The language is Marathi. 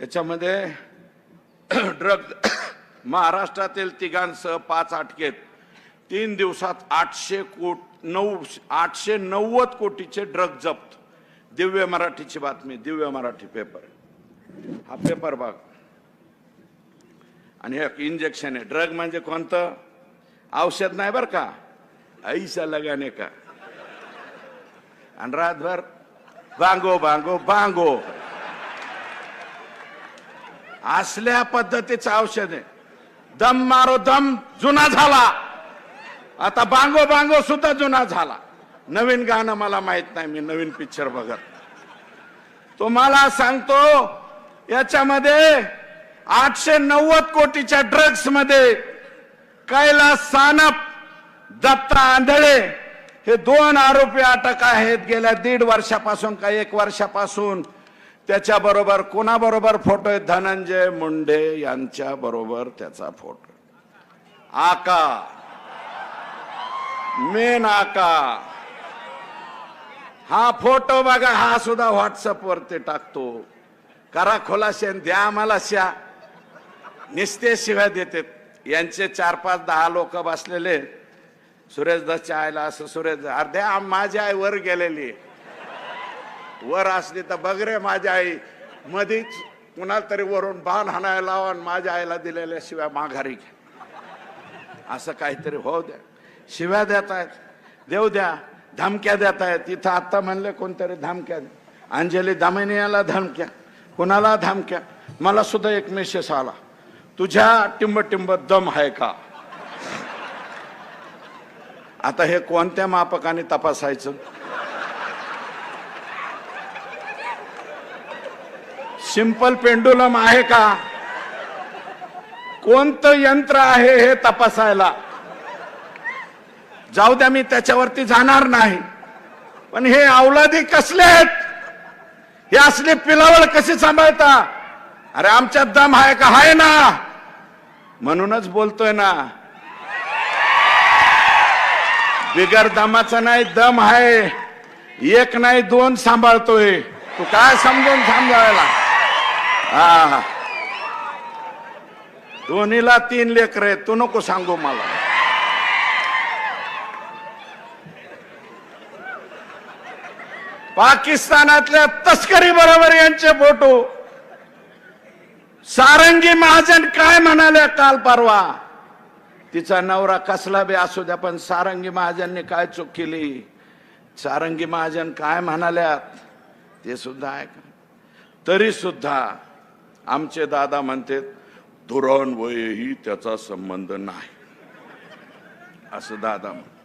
याच्यामध्ये ड्रग महाराष्ट्रातील तिघांसह 5 अटकेत 3 दिवसात 890 कोटीचे ड्रग जप्त। दिव्य मराठीची बातमी, दिव्य मराठी पेपर, हा पेपर बघ। आणि एक इंजेक्शन आहे। ड्रग म्हणजे कोणतं? औषध नाही बर का, ऐसा लगाने का। आणि रातभर बांगो बांगो बांगो असल्या पद्धतीचं औषध आहे। दम मारो दम जुना झाला, आता बांगो बांगो सुद्धा जुना झाला। नवीन गाणं मला माहित नाही, मी नवीन पिक्चर बघत। तुम्हाला सांगतो याच्यामध्ये 890 कोटीच्या ड्रग्स मध्ये कैलास सानप, दत्ता आंधळे हे 2 आरोपी अटक आहेत। गेल्या 1.5 वर्षापासून का 1 वर्षापासून त्याच्या बरोबर कोणाबरोबर फोटो आहे? धनंजय मुंडे यांच्या बरोबर त्याचा फोटो। आका, मेन आका, हा फोटो बघा, हा सुद्धा व्हॉट्सअप वरती टाकतो। करा खुलासे, द्या आम्हाला शा। निस्ते शिव्या देतात। यांचे 4-5-10 लोक बसलेले। सुरेश दसच्या आईला असं, सुरेश अर्ध्या माझी आई वर गेलेली, वर असली तर बघ रे माझी आई, मधीच कुणाला तरी वरून बाण हाणायला लावा, माझ्या आईला दिलेल्या शिव्या माघारी घ्या, असं काहीतरी होऊ द्या। शिव्या देत आहेत, देऊ द्या। धमक्या देत आहेत। इथं आता म्हणले कोणतरी धमक्या, अंजली दामिनीला धमक्या, कुणाला धमक्या? मला सुद्धा एक मेसेज आला, तुझ्या टिंब दम आहे का? आता हे कोणत्या मापकाने तपासायचं? सिंपल पेंडुलम आहे का? कोणतं यंत्र आहे हे तपासायला? जाऊ द्या, मी त्याच्यावरती जाणार नाही, पण हे औलादी कसले आहेत? हे असले पिलावळ कशी सांभाळता? अरे आमच्यात दम आहे का? आहे ना, म्हणूनच बोलतोय ना। बिगर दमाचा नाही, दम आहे। 1 नाही 2 सांभाळतोय। तू काय समजून सांभाळायला? हा, दोन्हीला 3 लेकर आहेत, तू नको सांगू मला। पाकिस्तानातल्या तस्करी बरोबर यांचे फोटो। सारंगी महाजन काय म्हणाल्या काल परवा? तिचा नवरा कसला बी असू द्या, पण सारंगी महाजनने काय चूक केली? सारंगी महाजन काय म्हणाल्यात ते सुद्धा ऐका। तरी सुद्धा आमचे दादा म्हणतात धोरण वयही त्याचा संबंध नाही, असं दादा म्हणतात।